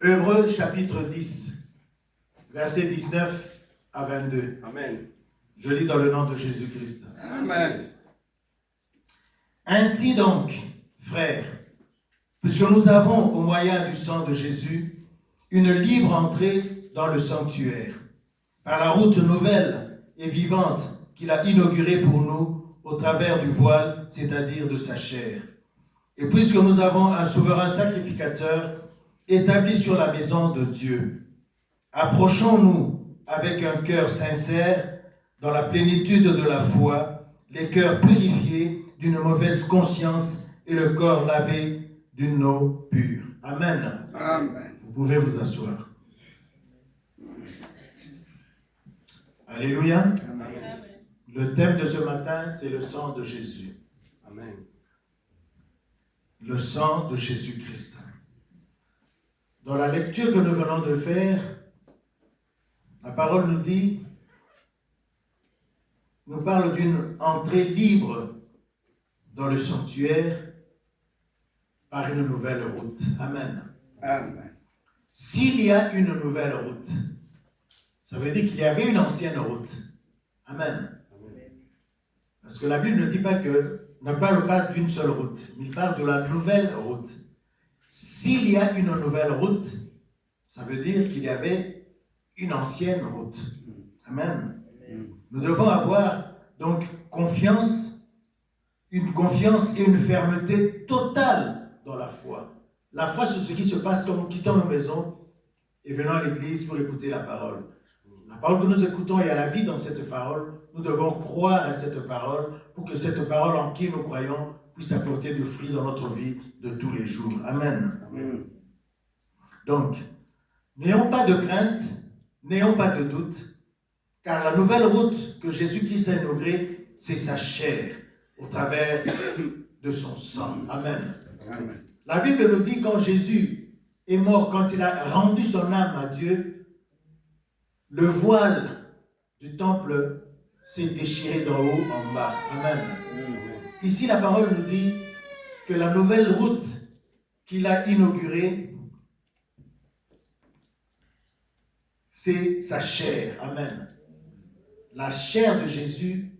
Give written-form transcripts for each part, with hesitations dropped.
Hébreux chapitre 10, versets 19 à 22. Amen. Je lis dans le nom de Jésus-Christ. Amen. Ainsi donc, frères, puisque nous avons, au moyen du sang de Jésus, une libre entrée dans le sanctuaire, par la route nouvelle et vivante qu'il a inaugurée pour nous au travers du voile, c'est-à-dire de sa chair. Et puisque nous avons un souverain sacrificateur établi sur la maison de Dieu, approchons-nous avec un cœur sincère, dans la plénitude de la foi, les cœurs purifiés d'une mauvaise conscience et le corps lavé d'une eau pure. Amen. Amen. Vous pouvez vous asseoir. Alléluia. Amen. Le thème de ce matin, c'est le sang de Jésus. Amen. Le sang de Jésus-Christ. Dans la lecture que nous venons de faire, la parole nous parle d'une entrée libre dans le sanctuaire par une nouvelle route. Amen. Amen. S'il y a une nouvelle route, ça veut dire qu'il y avait une ancienne route. Amen. Parce que la Bible ne parle pas d'une seule route, mais il parle de la nouvelle route. S'il y a une nouvelle route, ça veut dire qu'il y avait une ancienne route. Amen. Nous devons avoir donc une confiance et une fermeté totale dans la foi. La foi, c'est ce qui se passe quand nous quittons nos maisons et venons à l'église pour écouter la parole. La parole que nous écoutons, il y a la vie dans cette parole. Nous devons croire à cette parole pour que cette parole en qui nous croyons puisse apporter du fruit dans notre vie de tous les jours. Amen. Amen. Donc, n'ayons pas de crainte, n'ayons pas de doute, car la nouvelle route que Jésus-Christ a inaugurée, c'est sa chair, au travers de son sang. Amen. Amen. La Bible nous dit quand Jésus est mort, quand il a rendu son âme à Dieu, le voile du temple s'est déchiré d'en haut en bas. Amen. Ici, la parole nous dit que la nouvelle route qu'il a inaugurée, c'est sa chair. Amen. La chair de Jésus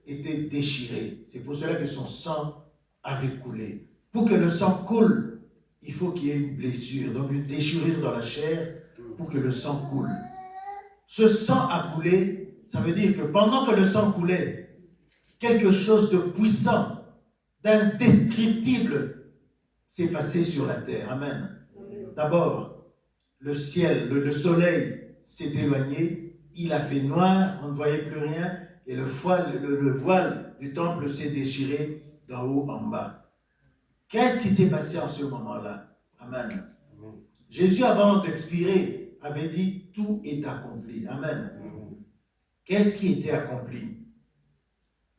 était déchirée. C'est pour cela que son sang avait coulé. Pour que le sang coule, il faut qu'il y ait une blessure, donc une déchirure dans la chair pour que le sang coule. Ce sang a coulé, ça veut dire que pendant que le sang coulait, quelque chose de puissant, d'indescriptible s'est passé sur la terre. Amen. D'abord, le ciel, le soleil s'est éloigné, il a fait noir, on ne voyait plus rien, et le voile du temple s'est déchiré d'en haut en bas. Qu'est-ce qui s'est passé en ce moment-là? Amen. Jésus, avant d'expirer, avait dit tout est accompli. Amen. Qu'est-ce qui était accompli?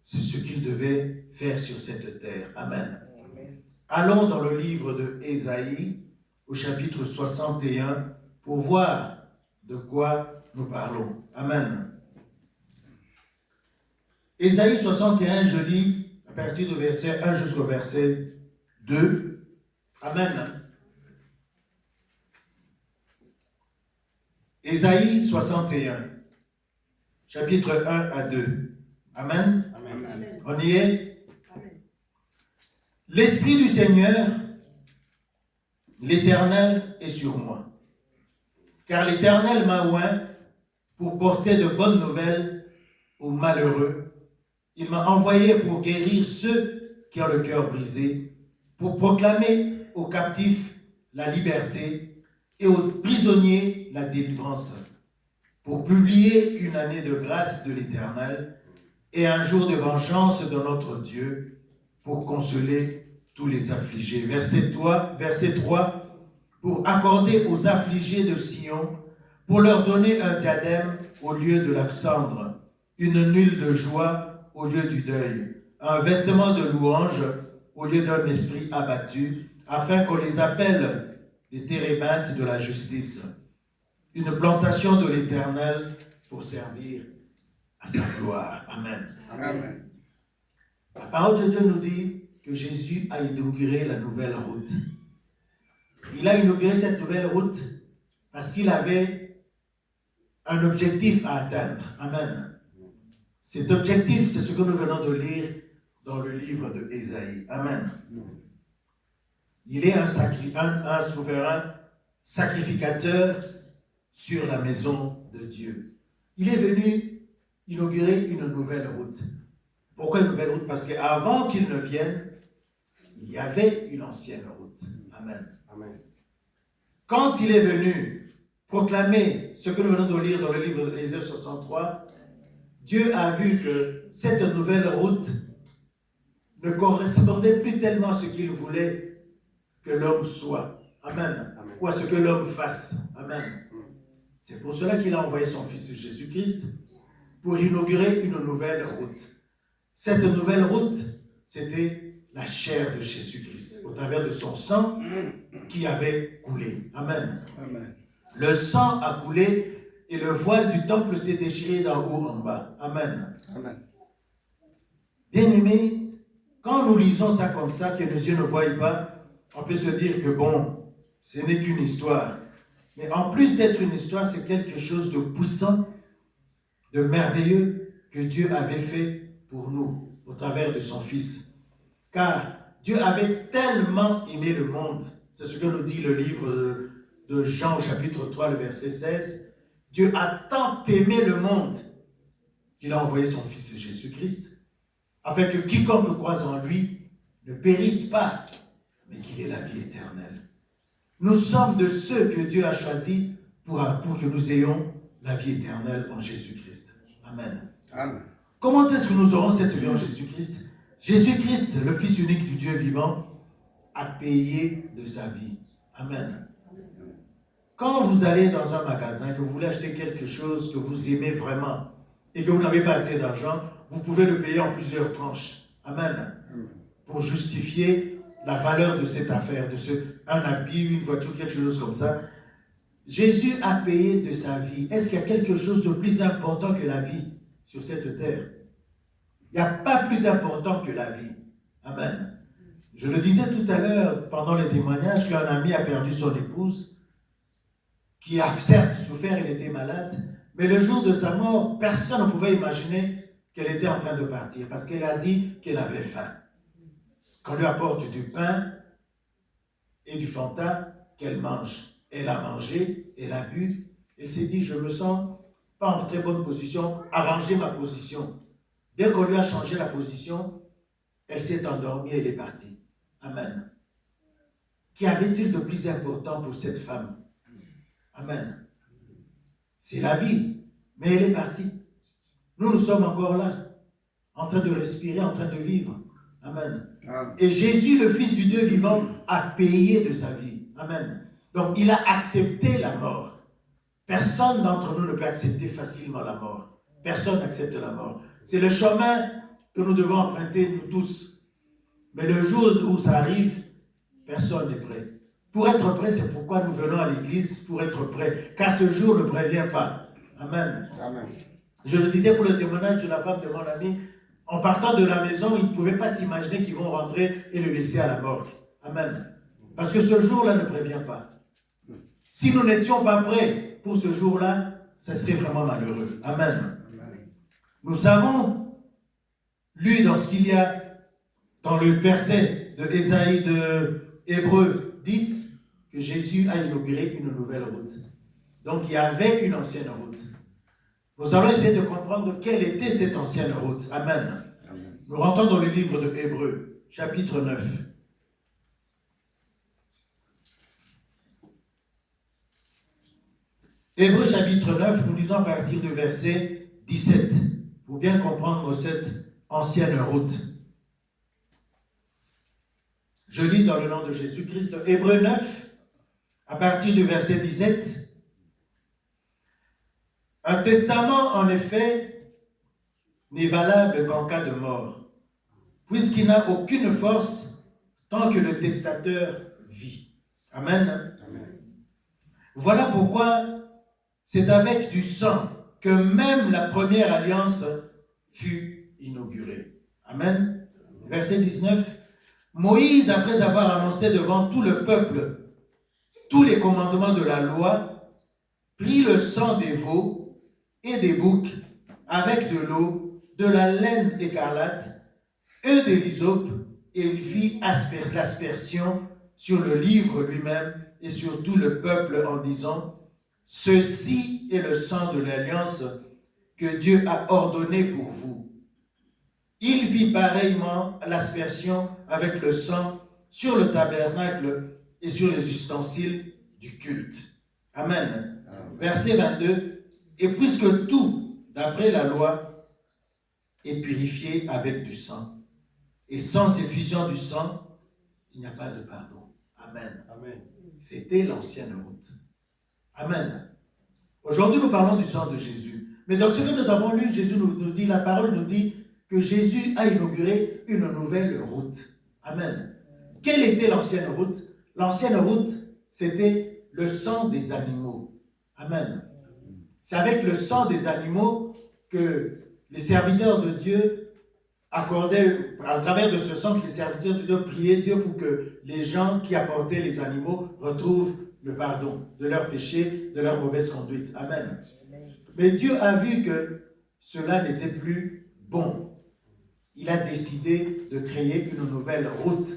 C'est ce qu'il devait faire sur cette terre. Amen. Allons dans le livre de Ésaïe, au chapitre 61, pour voir de quoi nous parlons. Amen. Ésaïe 61, je lis à partir du verset 1 jusqu'au verset 2. Amen. Ésaïe 61, chapitre 1 à 2. Amen. Amen. On y est? Amen. L'Esprit du Seigneur, l'Éternel, est sur moi. Car l'Éternel m'a oint pour porter de bonnes nouvelles aux malheureux. Il m'a envoyé pour guérir ceux qui ont le cœur brisé, pour proclamer aux captifs la liberté et aux prisonniers la délivrance, pour publier une année de grâce de l'Éternel et un jour de vengeance de notre Dieu, pour consoler tous les affligés. Verset 3, pour accorder aux affligés de Sion, pour leur donner un diadème au lieu de la cendre, une nulle de joie au lieu du deuil, un vêtement de louange au lieu d'un esprit abattu, afin qu'on les appelle des térébintes de la justice, une plantation de l'Éternel pour servir à sa gloire. Amen. Amen. La parole de Dieu nous dit que Jésus a inauguré la nouvelle route. Il a inauguré cette nouvelle route parce qu'il avait un objectif à atteindre. Amen. Cet objectif, c'est ce que nous venons de lire dans le livre de Ésaïe. Amen. Il est un souverain sacrificateur sur la maison de Dieu. Il est venu inaugurer une nouvelle route. Pourquoi une nouvelle route? Parce qu'avant qu'il ne vienne, il y avait une ancienne route. Amen. Amen. Quand il est venu proclamer ce que nous venons de lire dans le livre d'Ésaïe 63, Dieu a vu que cette nouvelle route ne correspondait plus tellement à ce qu'il voulait que l'homme soit. Amen. Amen. Ou à ce que l'homme fasse. Amen. C'est pour cela qu'il a envoyé son Fils Jésus-Christ pour inaugurer une nouvelle route. Cette nouvelle route, c'était la chair de Jésus-Christ, au travers de son sang qui avait coulé. Amen. Amen. Le sang a coulé et le voile du temple s'est déchiré d'en haut en bas. Amen. Amen. Bien-aimés, quand nous lisons ça comme ça, que nos yeux ne voient pas, on peut se dire que bon, ce n'est qu'une histoire. Mais en plus d'être une histoire, c'est quelque chose de puissant, de merveilleux que Dieu avait fait pour nous, au travers de son Fils. Car Dieu avait tellement aimé le monde, c'est ce que nous dit le livre de Jean, chapitre 3, le verset 16. Dieu a tant aimé le monde qu'il a envoyé son Fils Jésus-Christ, afin que quiconque croise en lui ne périsse pas, mais qu'il ait la vie éternelle. Nous sommes de ceux que Dieu a choisis pour que nous ayons la vie éternelle en Jésus-Christ. Amen. Amen. Comment est-ce que nous aurons cette vie en Jésus-Christ? Jésus-Christ, le Fils unique du Dieu vivant, a payé de sa vie. Amen. Quand vous allez dans un magasin, que vous voulez acheter quelque chose que vous aimez vraiment et que vous n'avez pas assez d'argent, vous pouvez le payer en plusieurs tranches. Amen. Pour justifier la valeur de cette affaire, un habit, une voiture, quelque chose comme ça. Jésus a payé de sa vie. Est-ce qu'il y a quelque chose de plus important que la vie sur cette terre? Il n'y a pas plus important que la vie. Amen. Je le disais tout à l'heure pendant le témoignage qu'un ami a perdu son épouse, qui a certes souffert, il était malade, mais le jour de sa mort, personne ne pouvait imaginer qu'elle était en train de partir parce qu'elle a dit qu'elle avait faim. Qu'on lui apporte du pain et du Fanta, qu'elle mange. Elle a mangé, elle a bu, elle s'est dit, je me sens pas en très bonne position, arranger ma position. Dès qu'on lui a changé la position, elle s'est endormie et elle est partie. Amen. Qu'y avait-il de plus important pour cette femme? Amen. C'est la vie, mais elle est partie. Nous sommes encore là, en train de respirer, en train de vivre. Amen. Amen. Et Jésus, le Fils du Dieu vivant, a payé de sa vie. Amen. Donc, il a accepté la mort. Personne d'entre nous ne peut accepter facilement la mort. Personne n'accepte la mort. C'est le chemin que nous devons emprunter, nous tous. Mais le jour où ça arrive, personne n'est prêt. Pour être prêt, c'est pourquoi nous venons à l'église, pour être prêt. Car ce jour ne prévient pas. Amen. Amen. Je le disais pour le témoignage de la femme de mon ami, en partant de la maison, ils ne pouvaient pas s'imaginer qu'ils vont rentrer et le laisser à la morgue. Amen. Parce que ce jour-là ne prévient pas. Si nous n'étions pas prêts pour ce jour-là, ça serait vraiment malheureux. Amen. Nous avons lu dans ce qu'il y a dans le verset de Ésaïe de Hébreux 10 que Jésus a inauguré une nouvelle route. Donc il y avait une ancienne route. Nous allons essayer de comprendre quelle était cette ancienne route. Amen. Amen. Nous rentrons dans le livre de Hébreux, chapitre 9. Hébreux chapitre 9, nous lisons à partir du verset 17, pour bien comprendre cette ancienne route. Je lis dans le nom de Jésus-Christ, Hébreux 9, à partir du verset 17. Un testament, en effet, n'est valable qu'en cas de mort, puisqu'il n'a aucune force tant que le testateur vit. Amen. Amen. Voilà pourquoi c'est avec du sang que même la première alliance fut inaugurée. Amen. Verset 19. Moïse, après avoir annoncé devant tout le peuple tous les commandements de la loi, prit le sang des veaux et des boucs avec de l'eau, de la laine écarlate et de l'hysope, et il fit l'aspersion sur le livre lui-même et sur tout le peuple en disant, « Ceci est le sang de l'alliance que Dieu a ordonné pour vous. » Il fit pareillement l'aspersion avec le sang sur le tabernacle et sur les ustensiles du culte. Amen. Verset 22. Et puisque tout, d'après la loi, est purifié avec du sang, et sans effusion du sang, il n'y a pas de pardon. Amen. Amen. C'était l'ancienne route. Amen. Aujourd'hui, nous parlons du sang de Jésus. Mais dans ce que nous avons lu, Jésus nous dit, la parole nous dit que Jésus a inauguré une nouvelle route. Amen. Quelle était l'ancienne route? L'ancienne route, c'était le sang des animaux. Amen. C'est avec le sang des animaux que les serviteurs de Dieu accordaient, à travers de ce sang, que les serviteurs de Dieu priaient Dieu pour que les gens qui apportaient les animaux retrouvent le pardon de leurs péchés, de leur mauvaise conduite. Amen. Mais Dieu a vu que cela n'était plus bon. Il a décidé de créer une nouvelle route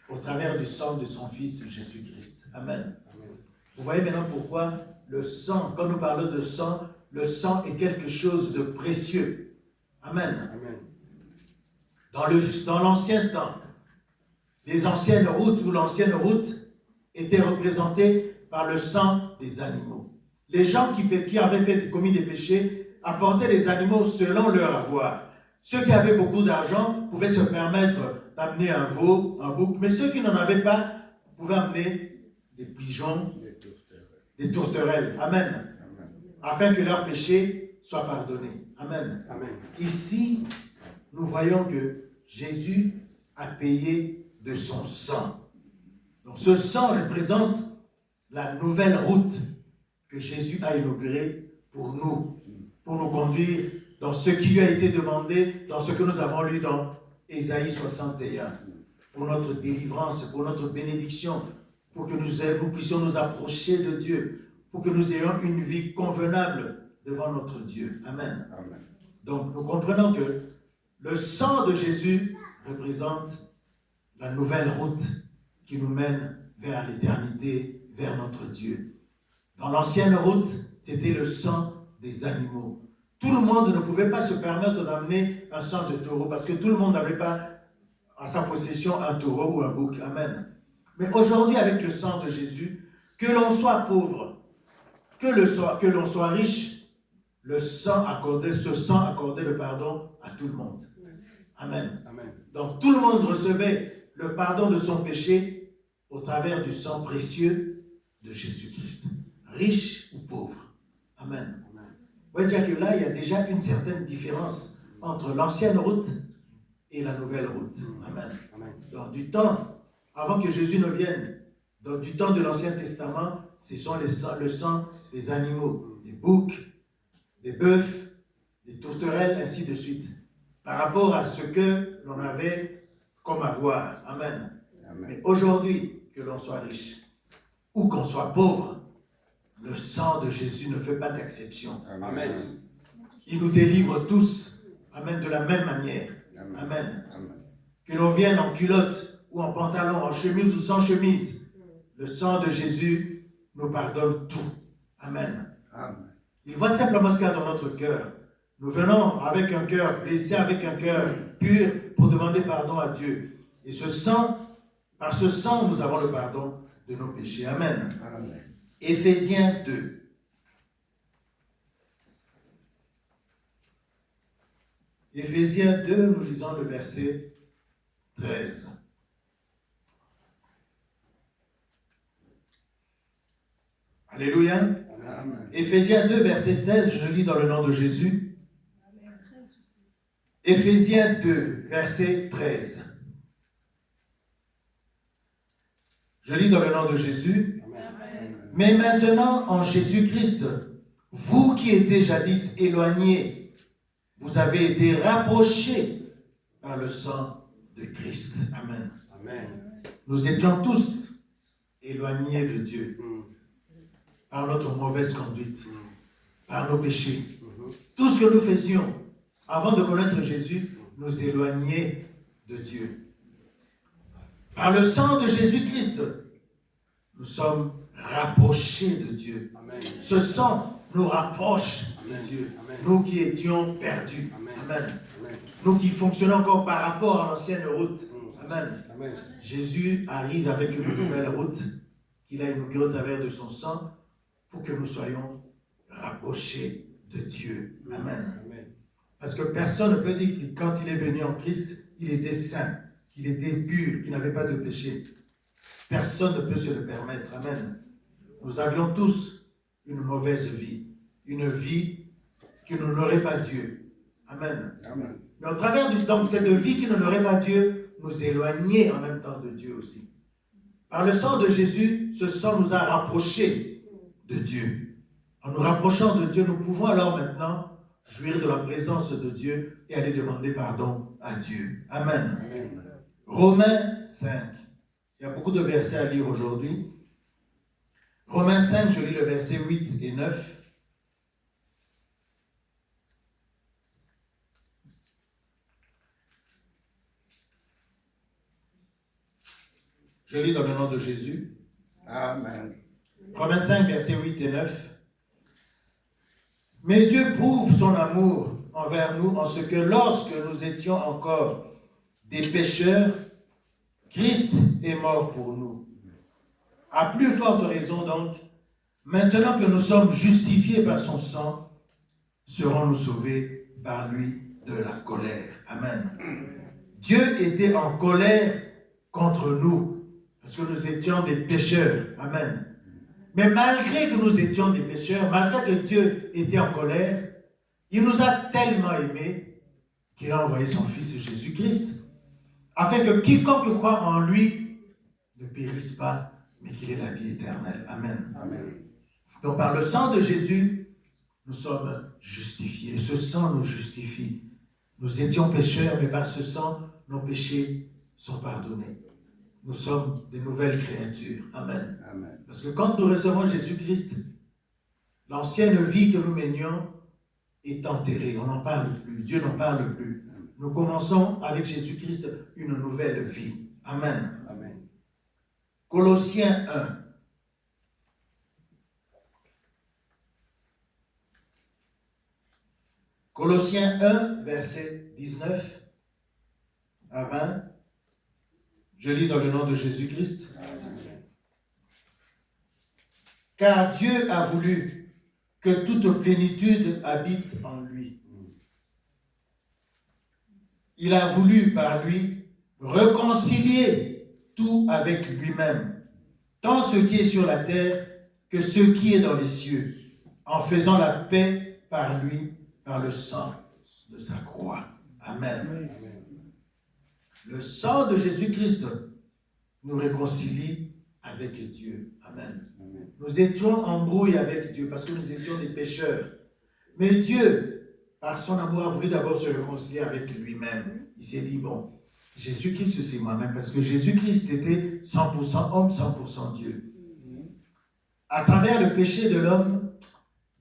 au travers du sang de son Fils Jésus-Christ. Amen. Vous voyez maintenant pourquoi le sang, quand nous parlons de sang, le sang est quelque chose de précieux. Amen. Dans l'ancien temps, les anciennes routes ou l'ancienne route étaient représentées par le sang des animaux. Les gens qui avaient commis des péchés apportaient les animaux selon leur avoir. Ceux qui avaient beaucoup d'argent pouvaient se permettre d'amener un veau, un bouc, mais ceux qui n'en avaient pas pouvaient amener des pigeons, des tourterelles. Amen. Afin que leurs péchés soient pardonnés. Amen. Amen. Ici, nous voyons que Jésus a payé de son sang. Donc ce sang représente la nouvelle route que Jésus a inaugurée pour nous conduire dans ce qui lui a été demandé, dans ce que nous avons lu dans Ésaïe 61, pour notre délivrance, pour notre bénédiction, pour que nous puissions nous approcher de Dieu, pour que nous ayons une vie convenable devant notre Dieu. Amen. Amen. Donc nous comprenons que le sang de Jésus représente la nouvelle route qui nous mène vers l'éternité, vers notre Dieu. Dans l'ancienne route, c'était le sang des animaux. Tout le monde ne pouvait pas se permettre d'amener un sang de taureau parce que tout le monde n'avait pas à sa possession un taureau ou un bouc. Amen. Mais aujourd'hui, avec le sang de Jésus, que l'on soit pauvre, que l'on soit riche, ce sang accordait le pardon à tout le monde. Amen. Amen. Donc tout le monde recevait le pardon de son péché au travers du sang précieux de Jésus-Christ. Riche ou pauvre. Amen. Vous voyez déjà que là, il y a déjà une certaine différence entre l'ancienne route et la nouvelle route. Amen. Donc du temps, avant que Jésus ne vienne, donc du temps de l'Ancien Testament, ce sont le sang des animaux, des boucs, des bœufs, des tourterelles, ainsi de suite, par rapport à ce que l'on avait comme avoir. Amen. Amen. Mais aujourd'hui, que l'on soit riche ou qu'on soit pauvre, le sang de Jésus ne fait pas d'exception. Amen. Il nous délivre tous, amen, de la même manière. Amen. Que l'on vienne en culotte ou en pantalon, en chemise ou sans chemise, le sang de Jésus nous pardonne tout. Amen. Amen. Il voit simplement ce qu'il y a dans notre cœur. Nous venons avec un cœur blessé, avec un cœur pur pour demander pardon à Dieu. Et ce sang, par ce sang, nous avons le pardon de nos péchés. Amen. Amen. Éphésiens 2. Éphésiens 2, nous lisons le verset 13. Alléluia. Amen. Éphésiens 2, verset 16, je lis dans le nom de Jésus. Éphésiens 2, verset 13. Je lis dans le nom de Jésus. Mais maintenant, en Jésus-Christ, vous qui étiez jadis éloignés, vous avez été rapprochés par le sang de Christ. Amen. Amen. Nous étions tous éloignés de Dieu. par notre mauvaise conduite, par nos péchés. Tout ce que nous faisions avant de connaître Jésus nous éloignait de Dieu. Par le sang de Jésus-Christ, nous sommes rapprochés de Dieu. Amen. Ce sang nous rapproche de Dieu. Amen. Nous qui étions perdus. Amen. Amen. Amen. Nous qui fonctionnons encore par rapport à l'ancienne route. Amen. Amen. Jésus arrive avec une nouvelle route qu'il a inaugurée au travers de son sang pour que nous soyons rapprochés de Dieu. Amen. Amen. Parce que personne ne peut dire que quand il est venu en Christ, il était saint, qu'il était pur, qu'il n'avait pas de péché. Personne ne peut se le permettre. Amen. Nous avions tous une mauvaise vie. Une vie qui n'honorait pas Dieu. Amen. Amen. Mais au travers de cette vie qui n'honorait pas Dieu, nous éloignait en même temps de Dieu aussi. Par le sang de Jésus, ce sang nous a rapprochés de Dieu. En nous rapprochant de Dieu, nous pouvons alors maintenant jouir de la présence de Dieu et aller demander pardon à Dieu. Amen. Amen. Romains 5. Il y a beaucoup de versets à lire aujourd'hui. Romains 5, je lis le verset 8 et 9. Je lis dans le nom de Jésus. Amen. Romains 5, versets 8 et 9. Mais Dieu prouve son amour envers nous en ce que lorsque nous étions encore des pécheurs, Christ est mort pour nous. À plus forte raison donc, maintenant que nous sommes justifiés par son sang, serons-nous sauvés par lui de la colère. Amen. Dieu était en colère contre nous, parce que nous étions des pécheurs. Amen. Mais malgré que nous étions des pécheurs, malgré que Dieu était en colère, il nous a tellement aimés qu'il a envoyé son Fils Jésus-Christ, afin que quiconque croit en lui ne périsse pas, mais qu'il ait la vie éternelle. Amen. Amen. Donc par le sang de Jésus, nous sommes justifiés. Ce sang nous justifie. Nous étions pécheurs, mais par ce sang, nos péchés sont pardonnés. Nous sommes des nouvelles créatures. Amen. Amen. Parce que quand nous recevons Jésus-Christ, l'ancienne vie que nous menions est enterrée. On n'en parle plus. Dieu n'en parle plus. Nous commençons avec Jésus-Christ une nouvelle vie. Amen. Amen. Colossiens 1. Colossiens 1, verset 19 à 20. Je lis dans le nom de Jésus-Christ. Car Dieu a voulu que toute plénitude habite en lui. Il a voulu par lui réconcilier tout avec lui-même, tant ce qui est sur la terre que ce qui est dans les cieux, en faisant la paix par lui, par le sang de sa croix. Amen. Le sang de Jésus-Christ nous réconcilie avec Dieu. Amen. Nous étions en brouille avec Dieu parce que nous étions des pécheurs. Mais Dieu, par son amour, a voulu d'abord se réconcilier avec lui-même. Il s'est dit, bon, Jésus-Christ, c'est moi-même, parce que Jésus-Christ était 100% homme, 100% Dieu. À travers le péché de l'homme,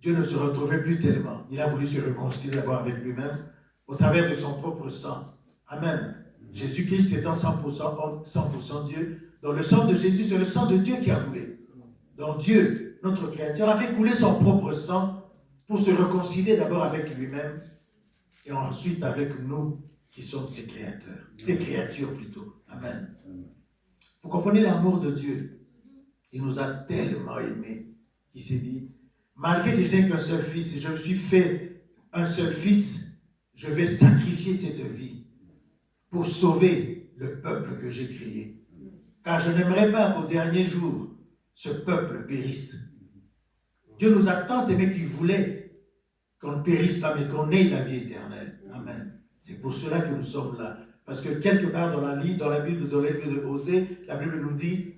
Dieu ne se retrouvait plus tellement. Il a voulu se réconcilier d'abord avec lui-même au travers de son propre sang. Amen. Jésus-Christ étant 100% homme, 100% Dieu. Donc le sang de Jésus, c'est le sang de Dieu qui a coulé. Donc Dieu, notre Créateur, a fait couler son propre sang pour se réconcilier d'abord avec lui-même et ensuite avec nous qui sommes ses créateurs. Ses créatures plutôt. Amen. Vous comprenez l'amour de Dieu? Il nous a tellement aimés qu'il s'est dit, malgré que je n'ai qu'un seul fils, et je me suis fait un seul fils, je vais sacrifier cette vie pour sauver le peuple que j'ai créé. Car je n'aimerais pas qu'au dernier jour, ce peuple périsse. Dieu nous a tant aimés qu'il voulait qu'on ne périsse pas, mais qu'on ait la vie éternelle. Amen. C'est pour cela que nous sommes là. Parce que quelque part dans la Bible, dans le livre de Osée, la Bible nous dit,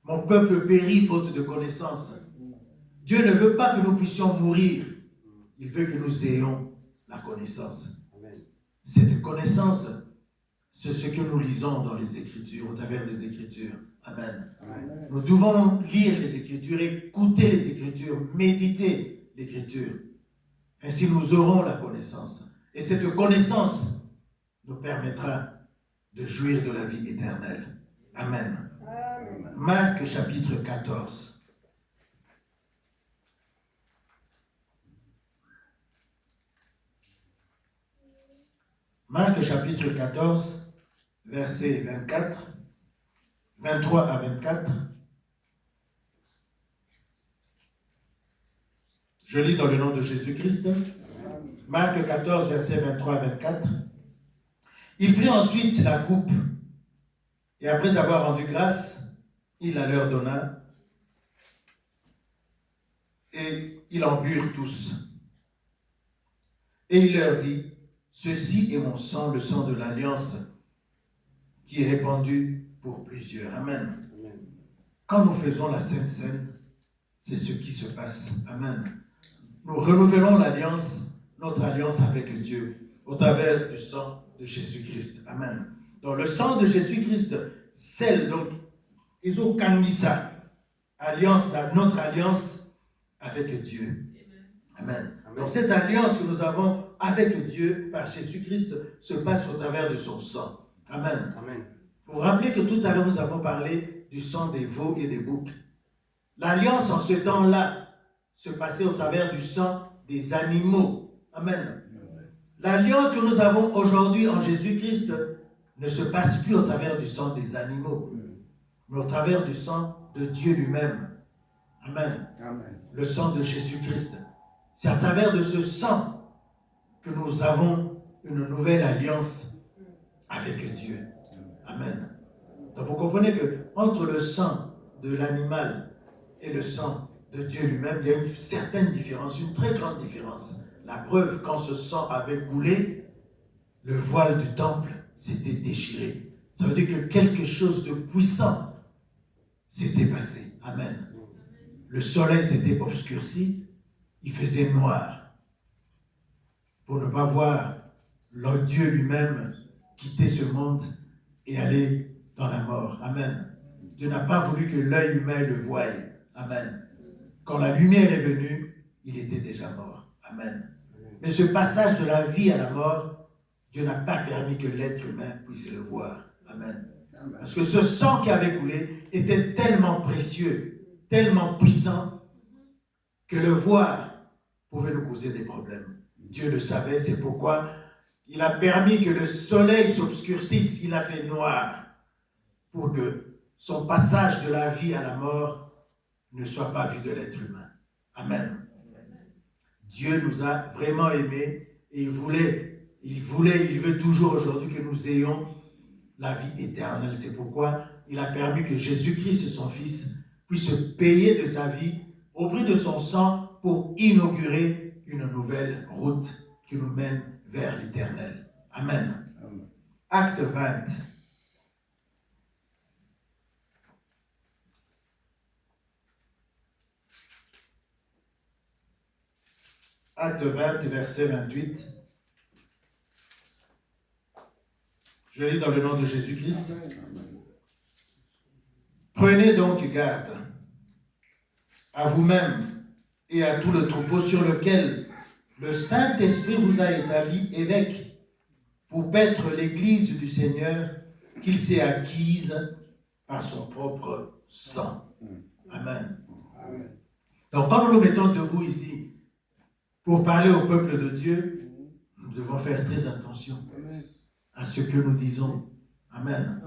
mon peuple périt faute de connaissance. Dieu ne veut pas que nous puissions mourir. Il veut que nous ayons la connaissance. Cette connaissance, c'est ce que nous lisons dans les Écritures, au travers des Écritures. Amen. Amen. Nous devons lire les Écritures, écouter les Écritures, méditer l'Écriture. Ainsi, nous aurons la connaissance. Et cette connaissance nous permettra de jouir de la vie éternelle. Amen. Amen. Marc chapitre 14. Marc chapitre 14, versets 24, 23 à 24. Je lis dans le nom de Jésus-Christ. Marc 14, versets 23 à 24. Il prit ensuite la coupe, et après avoir rendu grâce, il la leur donna, et ils en burent tous. Et il leur dit, ceci est mon sang, le sang de l'alliance, qui est répandu pour plusieurs. Amen. Amen. Quand nous faisons la Sainte Seine, c'est ce qui se passe. Amen. Nous renouvelons l'alliance, notre alliance avec Dieu, au travers du sang de Jésus-Christ. Amen. Donc le sang de Jésus-Christ scelle donc Iso Kangisa, alliance, notre alliance avec Dieu. Amen. Amen. Donc cette alliance que nous avons avec Dieu par Jésus-Christ se passe au travers de son sang. Amen. Amen. Vous vous rappelez que tout à l'heure nous avons parlé du sang des veaux et des boucs. L'alliance en ce temps-là se passait au travers du sang des animaux. Amen. L'alliance que nous avons aujourd'hui en Jésus-Christ ne se passe plus au travers du sang des animaux, mais au travers du sang de Dieu lui-même. Amen. Amen. Le sang de Jésus-Christ. C'est à travers de ce sang que nous avons une nouvelle alliance avec Dieu. Amen. Donc vous comprenez que entre le sang de l'animal et le sang de Dieu lui-même, il y a une certaine différence, une très grande différence. La preuve, quand ce sang avait coulé, le voile du temple s'était déchiré. Ça veut dire que quelque chose de puissant s'était passé. Amen. Le soleil s'était obscurci, il faisait noir. Pour ne pas voir le Dieu lui-même quitter ce monde et aller dans la mort. Amen. Dieu n'a pas voulu que l'œil humain le voie. Amen. Quand la lumière est venue, il était déjà mort. Amen. Mais ce passage de la vie à la mort, Dieu n'a pas permis que l'être humain puisse le voir. Amen. Parce que ce sang qui avait coulé était tellement précieux, tellement puissant, que le voir pouvait nous causer des problèmes. Dieu le savait, c'est pourquoi il a permis que le soleil s'obscurcisse, il a fait noir, pour que son passage de la vie à la mort ne soit pas vu de l'être humain. Amen. Dieu nous a vraiment aimés et il veut toujours aujourd'hui que nous ayons la vie éternelle. C'est pourquoi il a permis que Jésus-Christ, son Fils, puisse payer de sa vie au prix de son sang pour inaugurer une nouvelle route qui nous mène vers l'éternel. Amen. Amen. Acte 20. Acte 20, verset 28. Je lis dans le nom de Jésus-Christ. Prenez donc garde à vous-même et à tout le troupeau sur lequel le Saint-Esprit vous a établi évêque pour paître l'Église du Seigneur qu'il s'est acquise par son propre sang. Amen. Amen. Donc quand nous nous mettons debout ici pour parler au peuple de Dieu, nous devons faire très attention à ce que nous disons. Amen.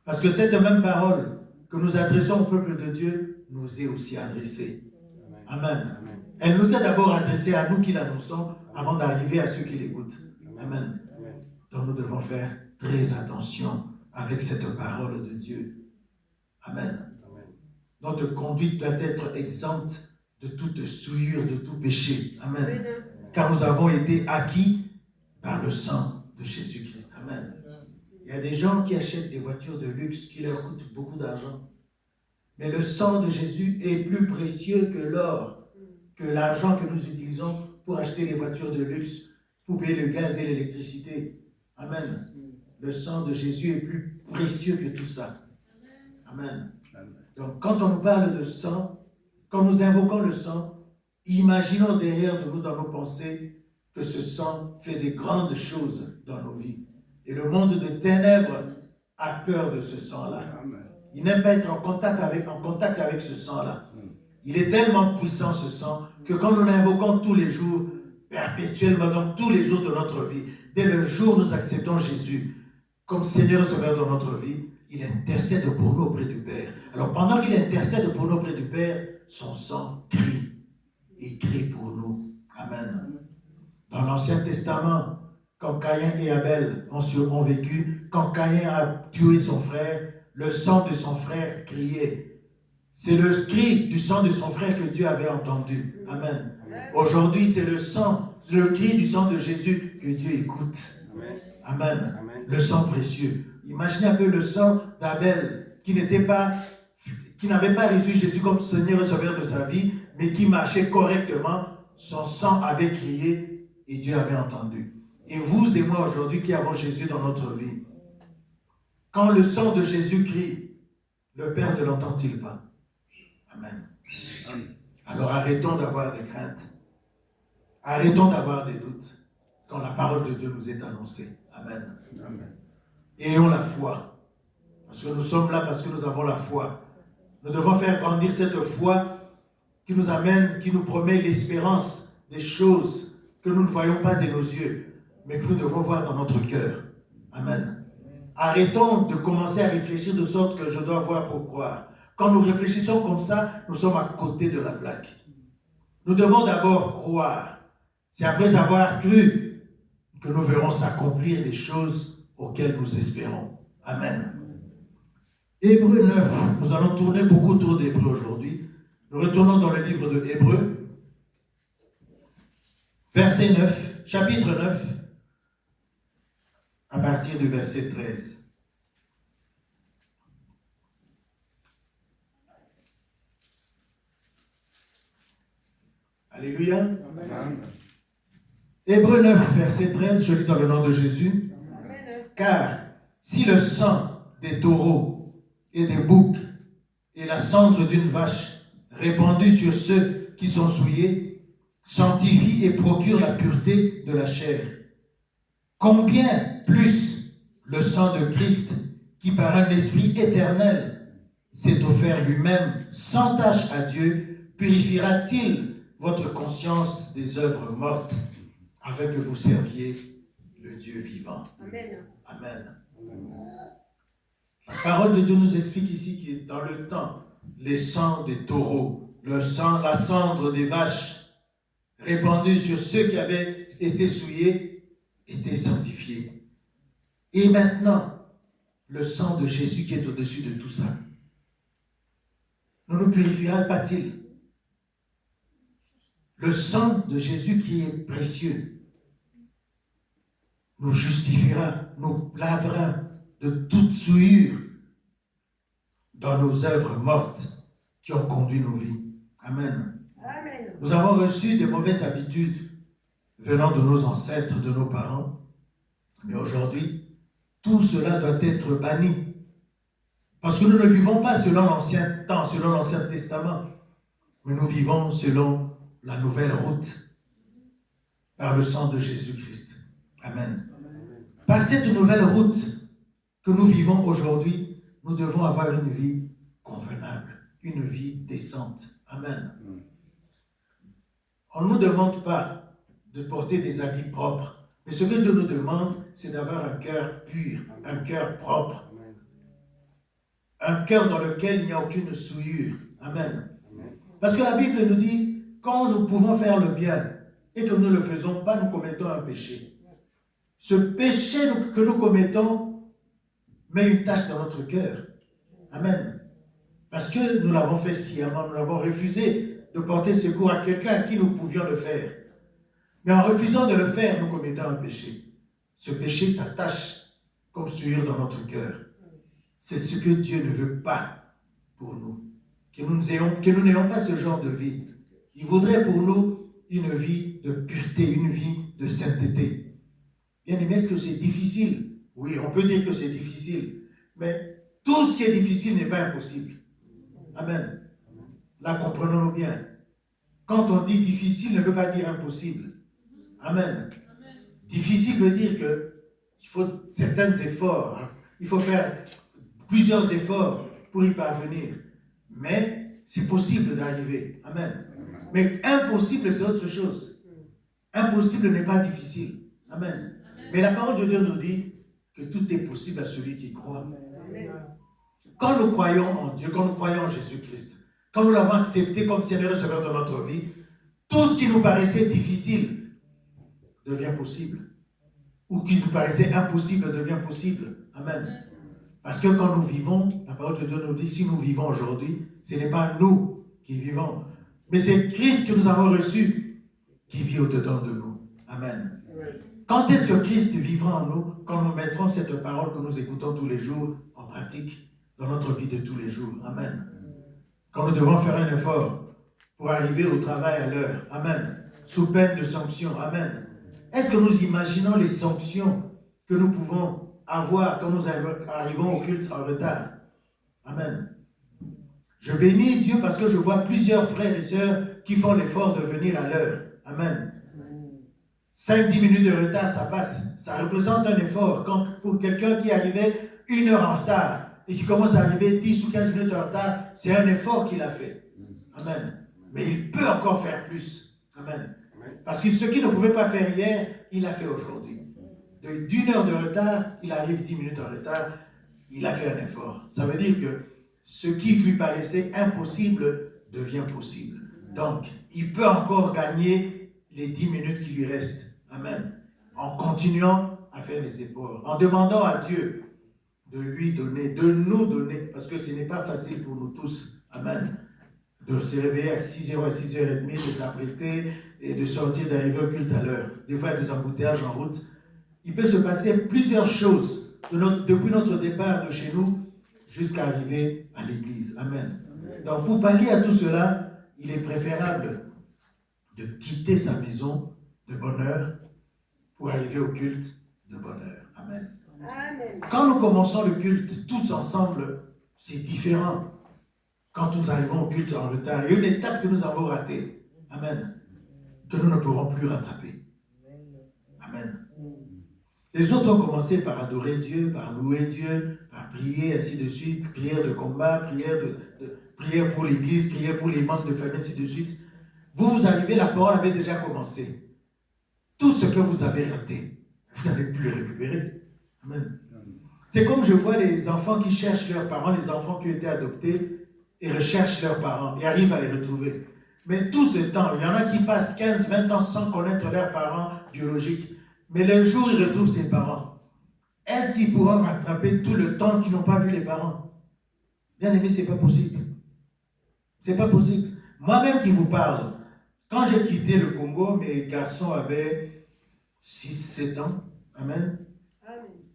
Parce que cette même parole que nous adressons au peuple de Dieu nous est aussi adressée. Amen. Amen. Elle nous est d'abord adressée à nous qui l'annonçons avant d'arriver à ceux qui l'écoutent. Amen. Amen. Donc nous devons faire très attention avec cette parole de Dieu. Amen. Amen. Notre conduite doit être exempte de toute souillure, de tout péché. Amen. Car nous avons été acquis par le sang de Jésus-Christ. Amen. Il y a des gens qui achètent des voitures de luxe qui leur coûtent beaucoup d'argent. Mais le sang de Jésus est plus précieux que l'or, que l'argent que nous utilisons pour acheter les voitures de luxe, pour payer le gaz et l'électricité. Amen. Le sang de Jésus est plus précieux que tout ça. Amen. Amen. Donc, quand on nous parle de sang, quand nous invoquons le sang, imaginons derrière de nous, dans nos pensées, que ce sang fait des grandes choses dans nos vies. Et le monde de ténèbres a peur de ce sang-là. Amen. Il n'aime pas être en contact avec ce sang-là. Il est tellement puissant, ce sang, que quand nous l'invoquons tous les jours, perpétuellement, donc tous les jours de notre vie, dès le jour où nous acceptons Jésus comme Seigneur et Sauveur de notre vie, il intercède pour nous auprès du Père. Alors pendant qu'il intercède pour nous auprès du Père, son sang crie. Il crie pour nous. Amen. Dans l'Ancien Testament, quand Caïn et Abel ont vécu, quand Caïn a tué son frère, le sang de son frère criait. C'est le cri du sang de son frère que Dieu avait entendu. Amen. Aujourd'hui, c'est le cri du sang de Jésus que Dieu écoute. Amen. Amen. Le sang précieux. Imaginez un peu le sang d'Abel qui n'avait pas reçu Jésus comme Seigneur et Sauveur de sa vie, mais qui marchait correctement. Son sang avait crié et Dieu avait entendu. Et vous et moi aujourd'hui qui avons Jésus dans notre vie, quand le sang de Jésus crie, le Père ne l'entend-il pas? Amen. Amen. Alors arrêtons d'avoir des craintes. Arrêtons d'avoir des doutes quand la parole de Dieu nous est annoncée. Amen. Amen. Ayons la foi. Parce que nous sommes là, parce que nous avons la foi. Nous devons faire grandir cette foi qui nous amène, qui nous promet l'espérance des choses que nous ne voyons pas de nos yeux, mais que nous devons voir dans notre cœur. Amen. Arrêtons de commencer à réfléchir de sorte que je dois voir pour croire. Quand nous réfléchissons comme ça, nous sommes à côté de la plaque. Nous devons d'abord croire. C'est après avoir cru que nous verrons s'accomplir les choses auxquelles nous espérons. Amen. Hébreux 9, nous allons tourner beaucoup autour d'Hébreux aujourd'hui. Nous retournons dans le livre de Hébreux, verset 9, chapitre 9, à partir du verset 13. Alléluia. Amen. Hébreux 9, verset 13, je lis dans le nom de Jésus. Amen. Car si le sang des taureaux et des boucs et la cendre d'une vache répandue sur ceux qui sont souillés sanctifie et procure la pureté de la chair, combien plus le sang de Christ qui par un esprit éternel s'est offert lui-même sans tache à Dieu, purifiera-t-il votre conscience des œuvres mortes, afin que vous serviez le Dieu vivant. Amen. Amen. La parole de Dieu nous explique ici que dans le temps, les sangs des taureaux, le sang, la cendre des vaches, répandus sur ceux qui avaient été souillés, étaient sanctifiés. Et maintenant, le sang de Jésus qui est au-dessus de tout ça, ne nous purifiera pas-t-il? Le sang de Jésus qui est précieux nous justifiera, nous lavera de toute souillure dans nos œuvres mortes qui ont conduit nos vies. Amen. Amen. Nous avons reçu des mauvaises habitudes venant de nos ancêtres, de nos parents, mais aujourd'hui, tout cela doit être banni. Parce que nous ne vivons pas selon l'ancien temps, selon l'Ancien Testament, mais nous vivons selon la nouvelle route par le sang de Jésus-Christ. Amen. Par cette nouvelle route que nous vivons aujourd'hui, nous devons avoir une vie convenable, une vie décente. Amen. On ne nous demande pas de porter des habits propres, mais ce que Dieu nous demande, c'est d'avoir un cœur pur, un cœur propre, un cœur dans lequel il n'y a aucune souillure. Amen. Parce que la Bible nous dit, quand nous pouvons faire le bien et que nous ne le faisons pas, nous commettons un péché. Ce péché que nous commettons met une tache dans notre cœur. Amen. Parce que nous l'avons fait sciemment, nous l'avons refusé de porter secours à quelqu'un à qui nous pouvions le faire. Mais en refusant de le faire, nous commettons un péché. Ce péché s'attache comme souillure dans notre cœur. C'est ce que Dieu ne veut pas pour nous. Que nous n'ayons pas ce genre de vie. Il voudrait pour nous une vie de pureté, une vie de sainteté. Bien aimé, est-ce que c'est difficile? Oui, on peut dire que c'est difficile. Mais Tout ce qui est difficile n'est pas impossible. Amen. Là, comprenons-nous bien. Quand on dit difficile, ne veut pas dire impossible. Amen. Difficile veut dire qu'il faut certains efforts. Il faut faire plusieurs efforts pour y parvenir. Mais c'est possible d'arriver. Amen. Mais impossible, c'est autre chose. Impossible n'est pas difficile. Amen. Mais la parole de Dieu nous dit que tout est possible à celui qui croit. Quand nous croyons en Dieu, quand nous croyons en Jésus-Christ, quand nous l'avons accepté comme Seigneur et Sauveur de notre vie, tout ce qui nous paraissait difficile devient possible. Ou qui nous paraissait impossible devient possible. Amen. Parce que quand nous vivons, la parole de Dieu nous dit, si nous vivons aujourd'hui, ce n'est pas nous qui vivons, mais c'est Christ que nous avons reçu qui vit au-dedans de nous. Amen. Quand est-ce que Christ vivra en nous? Quand nous mettrons cette parole que nous écoutons tous les jours en pratique dans notre vie de tous les jours. Amen. Quand nous devons faire un effort pour arriver au travail à l'heure. Amen. Sous peine de sanctions. Amen. Est-ce que nous imaginons les sanctions que nous pouvons avoir quand nous arrivons au culte en retard? Amen. Je bénis Dieu parce que je vois plusieurs frères et sœurs qui font l'effort de venir à l'heure. Amen. 5-10 minutes de retard, ça passe. Ça représente un effort. Quand, pour quelqu'un qui arrivait 1 heure en retard et qui commence à arriver 10 ou 15 minutes en retard, c'est un effort qu'il a fait. Amen. Mais il peut encore faire plus. Amen. Parce que ce qu'il ne pouvait pas faire hier, il l'a fait aujourd'hui. D'1 heure de retard, il arrive 10 minutes en retard, il a fait un effort. Ça veut dire que ce qui lui paraissait impossible devient possible. Donc, il peut encore gagner les 10 minutes qui lui restent. Amen. En continuant à faire les efforts, en demandant à Dieu de lui donner, de nous donner, parce que ce n'est pas facile pour nous tous. Amen. De se réveiller à 6h, à 6h30, de s'apprêter et de sortir, d'arriver au culte à l'heure. Des fois, il y a des embouteillages en route. Il peut se passer plusieurs choses depuis notre départ de chez nous jusqu'à arriver à l'église. Amen. Donc, pour pallier à tout cela, il est préférable de quitter sa maison de bonne heure pour arriver au culte de bonne heure. Amen. Amen. Quand nous commençons le culte tous ensemble, c'est différent. Quand nous arrivons au culte en retard, il y a une étape que nous avons ratée. Amen. Que nous ne pourrons plus rattraper. Amen. Les autres ont commencé par adorer Dieu, par louer Dieu, par prier, ainsi de suite, prière de combat, prière pour l'église, prière pour les membres de famille, ainsi de suite. Vous arrivez, la parole avait déjà commencé. Tout ce que vous avez raté, vous n'allez plus le récupérer. Amen. C'est comme je vois les enfants qui cherchent leurs parents, les enfants qui ont été adoptés et recherchent leurs parents et arrivent à les retrouver. Mais tout ce temps, il y en a qui passent 15-20 ans sans connaître leurs parents biologiques. Mais le jour où ils retrouvent ses parents, est-ce qu'ils pourront rattraper tout le temps qu'ils n'ont pas vu les parents? Bien aimé, ce n'est pas possible. Ce n'est pas possible. Moi-même qui vous parle, quand j'ai quitté le Congo, mes garçons avaient 6-7 ans. Amen.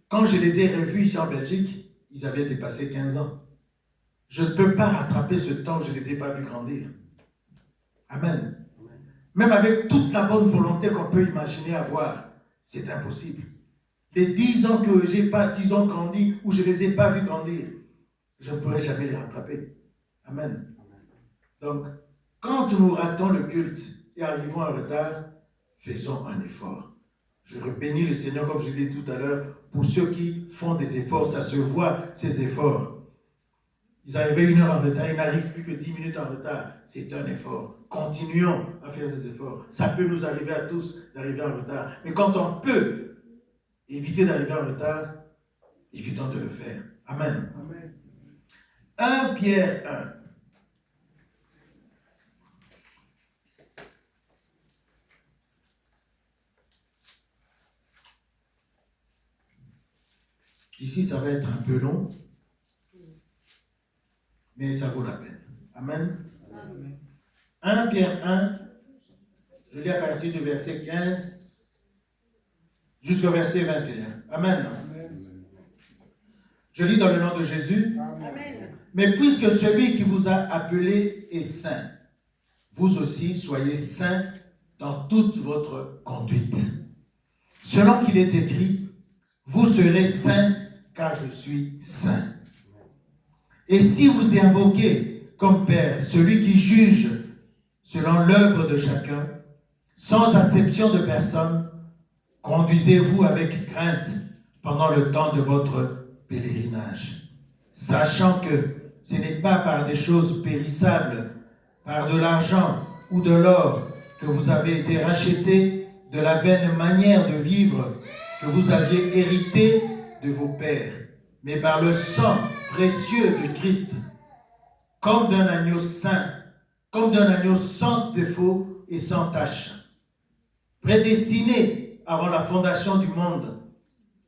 Quand je les ai revus ici en Belgique, ils avaient dépassé 15 ans. Je ne peux pas rattraper ce temps où je ne les ai pas vus grandir. Amen. Même avec toute la bonne volonté qu'on peut imaginer avoir, c'est impossible. Les 10 ans qu'ils ont grandi, où je ne les ai pas vus grandir, je ne pourrai jamais les rattraper. Amen. Donc, quand nous ratons le culte et arrivons en retard, faisons un effort. Je bénis le Seigneur, comme je l'ai dit tout à l'heure, pour ceux qui font des efforts, ça se voit, ces efforts. Ils arrivaient 1 heure en retard, ils n'arrivent plus que 10 minutes en retard. C'est un effort. Continuons à faire ces efforts. Ça peut nous arriver à tous d'arriver en retard. Mais quand on peut éviter d'arriver en retard, évitons de le faire. Amen. Amen. 1 Pierre 1. Ici, ça va être un peu long, mais ça vaut la peine. Amen. Amen. 1 Pierre 1, je lis à partir du verset 15 jusqu'au verset 21. Amen. Amen. Je lis dans le nom de Jésus. Amen. Mais puisque celui qui vous a appelé est saint, vous aussi soyez saints dans toute votre conduite. Selon qu'il est écrit, vous serez saints car je suis saint. Et si vous invoquez comme Père celui qui juge selon l'œuvre de chacun, sans acception de personne, conduisez-vous avec crainte pendant le temps de votre pèlerinage, sachant que ce n'est pas par des choses périssables, par de l'argent ou de l'or que vous avez été rachetés de la vaine manière de vivre que vous aviez hérité de vos pères, mais par le sang précieux de Christ, comme d'un agneau saint, comme d'un agneau sans défaut et sans tache, prédestiné avant la fondation du monde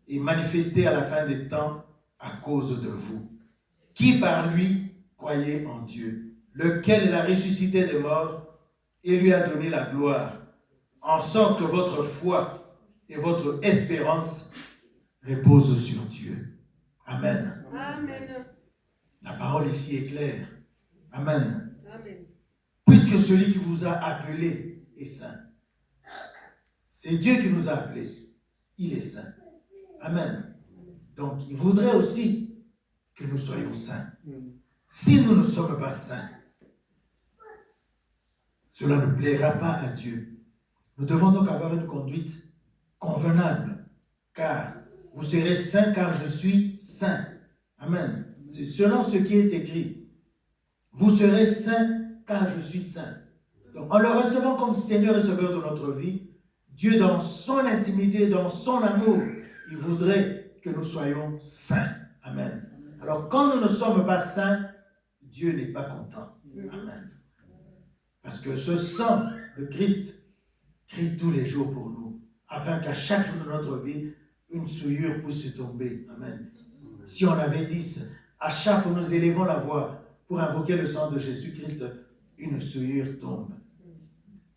et manifesté à la fin des temps à cause de vous, qui par lui croyez en Dieu, lequel l'a ressuscité des morts et lui a donné la gloire, en sorte que votre foi et votre espérance reposent sur Dieu. Amen. Amen. La parole ici est claire. Amen. Amen. Puisque celui qui vous a appelé est saint. C'est Dieu qui nous a appelés. Il est saint. Amen. Donc, il voudrait aussi que nous soyons saints. Si nous ne sommes pas saints, cela ne plaira pas à Dieu. Nous devons donc avoir une conduite convenable, car vous serez saints car je suis saint. Amen. C'est selon ce qui est écrit. Vous serez saints car je suis saint. Donc, en le recevant comme Seigneur et Sauveur de notre vie, Dieu, dans son intimité, dans son amour, il voudrait que nous soyons saints. Amen. Alors, quand nous ne sommes pas saints, Dieu n'est pas content. Amen. Parce que ce sang de Christ crie tous les jours pour nous, afin qu'à chaque jour de notre vie, une souillure puisse tomber. Amen. Si on avait 10, à chaque fois que nous élevons la voix pour invoquer le sang de Jésus-Christ, une souillure tombe.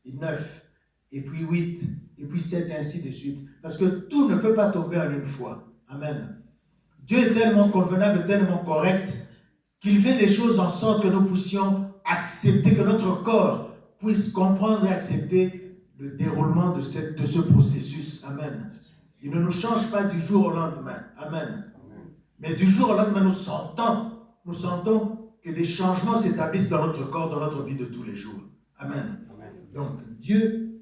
Et 9, et puis 8, et puis 7, et ainsi de suite. Parce que tout ne peut pas tomber en une fois. Amen. Dieu est tellement convenable, tellement correct, qu'il fait des choses en sorte que nous puissions accepter, que notre corps puisse comprendre et accepter le déroulement de ce processus. Amen. Il ne nous change pas du jour au lendemain. Amen. Mais du jour au lendemain, nous sentons que des changements s'établissent dans notre corps, dans notre vie de tous les jours. Amen. Donc, Dieu,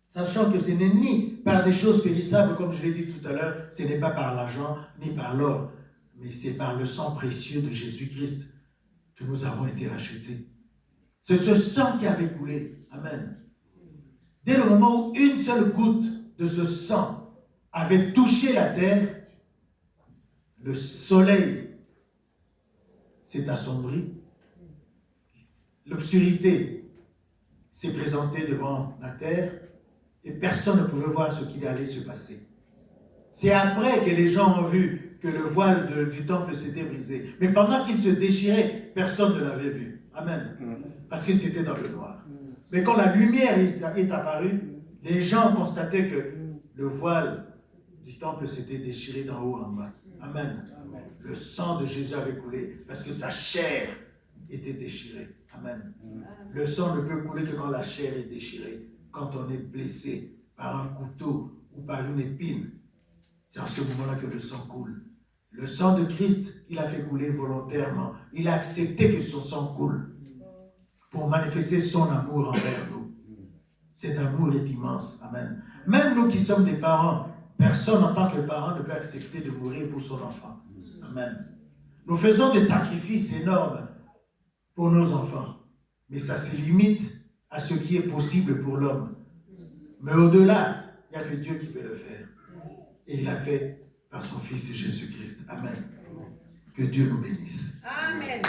sachant que ce n'est ni par des choses périssables, comme je l'ai dit tout à l'heure, ce n'est pas par l'argent, ni par l'or, mais c'est par le sang précieux de Jésus-Christ que nous avons été rachetés. C'est ce sang qui avait coulé. Amen. Dès le moment où une seule goutte de ce sang avait touché la terre, le soleil s'est assombri, l'obscurité s'est présentée devant la terre et personne ne pouvait voir ce qui allait se passer. C'est après que les gens ont vu que le voile du temple s'était brisé. Mais pendant qu'il se déchirait, personne ne l'avait vu. Amen. Parce que c'était dans le noir. Mais quand la lumière est apparue, les gens constataient que le voile du temple s'était déchiré d'en haut en bas. Amen. Le sang de Jésus avait coulé parce que sa chair était déchirée. Amen. Le sang ne peut couler que quand la chair est déchirée, quand on est blessé par un couteau ou par une épine. C'est en ce moment-là que le sang coule. Le sang de Christ, il a fait couler volontairement. Il a accepté que son sang coule pour manifester son amour envers nous. Cet amour est immense. Amen. Même nous qui sommes des parents, personne en tant que parent ne peut accepter de mourir pour son enfant. Amen. Nous faisons des sacrifices énormes pour nos enfants, mais ça se limite à ce qui est possible pour l'homme. Mais au-delà, il n'y a que Dieu qui peut le faire. Et il l'a fait par son Fils Jésus-Christ. Amen. Que Dieu nous bénisse. Amen.